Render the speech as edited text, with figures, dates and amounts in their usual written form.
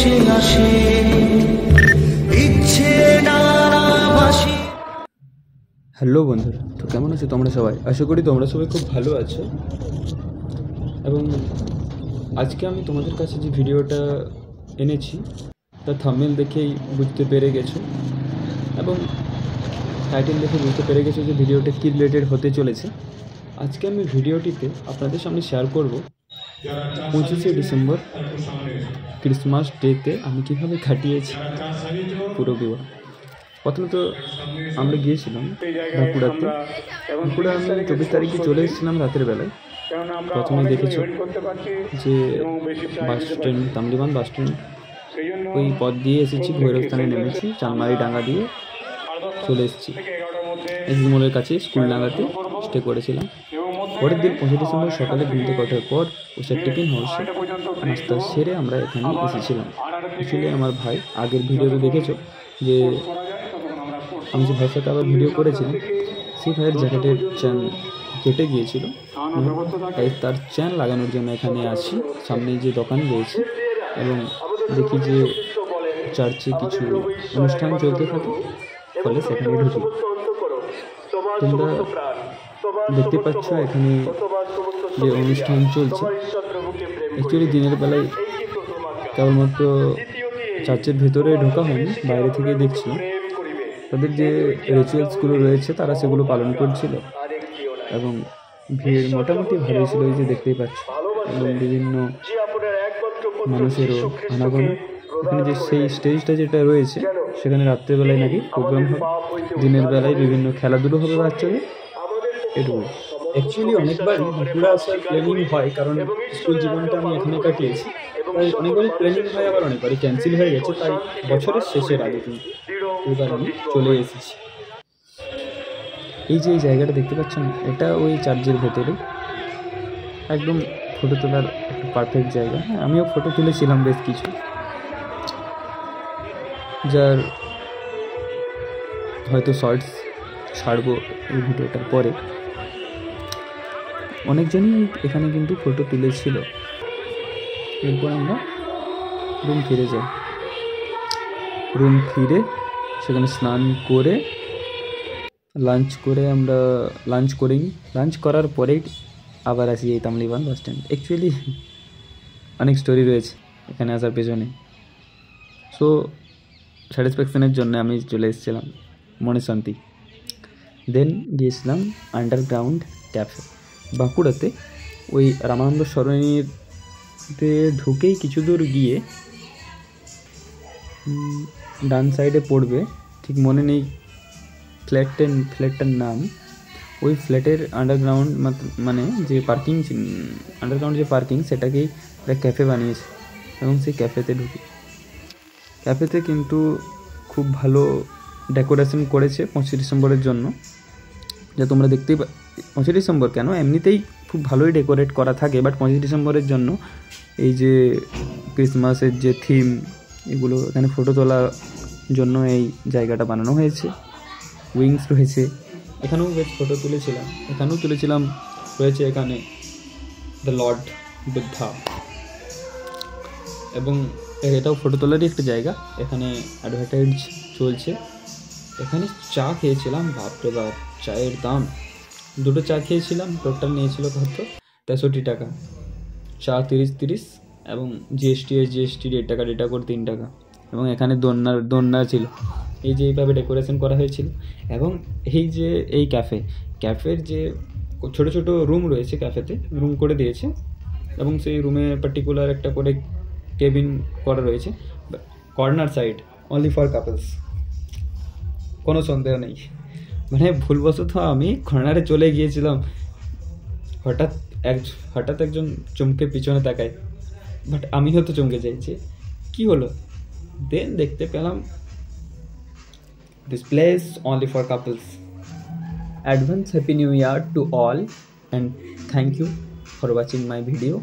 ভেসে আসে ইচ্ছে নানাভাসী। হ্যালো বন্ধুরা, তো কেমন আছো তোমরা সবাই? আশা করি তোমরা সবাই খুব ভালো আছো। এবং আজকে আমি তোমাদের কাছে যে ভিডিওটা এনেছি তার থাম্বনেল দেখেই বুঝতে পেরে গেছো এবং টাইটেল দেখে বুঝতে পেরে গেছো যে ভিডিওটা কী রিলেটেড হতে চলেছে। আজকে আমি ভিডিওটিতে আপনাদের সামনে শেয়ার করব 25শে ডিসেম্বর ক্রিসমাস ডেতে আমি কীভাবে কাটিয়েছি পুরো বিবাহ। প্রথমত আমরা গিয়েছিলাম বাঁকুড়াতে। বাঁকুড়া আমি 24 তারিখে চলে এসেছিলাম রাতের বেলায়। প্রথমে দেখেছো যে বাস স্ট্যান্ড, তামলিবান বাস স্ট্যান্ড, ওই পথ দিয়ে এসেছি, ভৈরবস্থানে নেমেছি, চানমারি ডাঙ্গা দিয়ে চলে এসেছি এক্সিমোলের কাছে স্কুলডাঙ্গাতে স্টে করেছিলাম। পরের দিন 25 ডিসেম্বর সকালে ঘুম থেকে ওঠার পর ওষার টিফিন হাউসে নাস্তা সেরে আমরা এখানে এসেছিলাম। অ্যাকচুয়ালি আমার ভাই, আগের ভিডিওতে দেখেছো যে আমি যে ভাইয়ের সাথে আবার ভিডিও করেছিলাম, সেই ভাইয়ের জ্যাকেটের চেন কেটে গিয়েছিল, তাই তার চেন লাগানোর জন্য এখানে আসি। সামনে যে দোকান রয়েছে এবং দেখি যে চার্চে কিছু অনুষ্ঠান চলতে থাকে, ফলে সেখানে ঢুকি। তোমরা দেখতে পাচ্ছ এখানে যে অনুষ্ঠান চলছে। অ্যাকচুয়ালি দিনের বেলায় কেবলমাত্র চার্চের ভেতরে ঢোকা হয়নি, বাইরে থেকে দেখছিলাম তাদের যে রিচুয়ালসগুলো রয়েছে তারা সেগুলো পালন করছিল এবং ভিড় মোটামুটি ভালোই ছিল, এই যে দেখতেই পাচ্ছ, এবং বিভিন্ন মানুষেরও আনাগোনা। এখানে যে সেই স্টেজটা যেটা রয়েছে সেখানে রাত্রেবেলায় নাকি প্রোগ্রাম হবে, দিনের বেলায় বিভিন্ন খেলাধুলো হবে বাচ্চাদের, এটুকু। অ্যাকচুয়ালি অনেকবারই বাঁকুড়া আসার প্ল্যানিং হয়, কারণ স্কুল জীবনটা আমি এখানে কাটিয়েছি, তাই অনেকবারই প্ল্যানিং হয়, আবার অনেকবারই ক্যান্সেল হয়ে গেছে। তাই বছরের শেষের আগে কিন্তু এবার আমি চলে এসেছি। এই যে এই জায়গাটা দেখতে পাচ্ছ না, এটা ওই চার্চের ভেতরে একদম ফটো তোলার একটা পারফেক্ট জায়গা। হ্যাঁ, আমিও ফটো তুলেছিলাম বেশ কিছু, যার হয়তো শর্টস ছাড়বো এই ভিডিওটার পরে। অনেকজনই এখানে কিন্তু ফটো তুলেছিল। এরপর আমরা রুম ফিরে যাই। রুম ফিরে সেখানে স্নান করে আমরা লাঞ্চ করে নিই। লাঞ্চ করার পরেই আবার আসি এই তামলিবান বাস স্ট্যান্ড। অ্যাকচুয়ালি অনেক স্টোরি রয়েছে এখানে আসার পেছনে। সো স্যাটিসফ্যাকশনের জন্য আমি চলে এসেছিলাম মনে শান্তি। দেন গিয়েছিলাম আন্ডারগ্রাউন্ড ক্যাফে বাঁকুড়াতে। ওই রামানন্দ সরণিতে ঢুকেই কিছু দূর গিয়ে ডান সাইডে পড়বে, ঠিক মনে নেই ফ্ল্যাটটার নাম। ওই ফ্ল্যাটের আন্ডারগ্রাউন্ড মানে যে পার্কিং, আন্ডারগ্রাউন্ড যে পার্কিং, সেটাকেই একটা ক্যাফে বানিয়েছে এবং সেই ক্যাফেতে ঢুকি। ক্যাফেতে কিন্তু খুব ভালো ডেকোরেশন করেছে 25 ডিসেম্বরের জন্য, যা তোমরা দেখতেই 25 ডিসেম্বর কেন, এমনিতেই খুব ভালোই ডেকোরেট করা থাকে, বাট 25 ডিসেম্বরের জন্য এই যে ক্রিসমাসের যে থিম, এগুলো এখানে ফটো তোলার জন্য এই জায়গাটা বানানো হয়েছে। উইংস রয়েছে, এখানেও বেশ ফটো তুলেছিলাম। রয়েছে এখানে দ্য লর্ড বুদ্ধা, এবং এটাও ফটো তোলারই একটা জায়গা। এখানে অ্যাডভার্টাইজ চলছে। এখানে চা খেয়েছিলাম, বাপরে বাপ, চায়ের দাম। দুটো চা খেয়েছিলাম, টোটাল নিয়েছিল কত, 63 টাকা। চা 30 এবং জিএসটি 1.5 টাকা, ডেটা করে 3 টাকা। এবং এখানে দোলনা ছিল। এই যে এইভাবে ডেকোরেশন করা হয়েছিল। এবং এই যে এই ক্যাফের যে ছোট ছোট রুম রয়েছে, ক্যাফেতে রুম করে দিয়েছে এবং সেই রুমে পার্টিকুলার একটা করে কেবিন করা রয়েছে, corner side only for couples. কোনো সন্দেহ নেই, মানে ভুলবশত আমি কর্নারে চলে গিয়েছিলাম। হঠাৎ একজন চমকে পিছনে তাকায়, বাট আমি হয়তো চমকে যাই যে কী হলো। দেন দেখতে পেলাম this place only for couples. Advance happy new year to all and thank you for watching my video.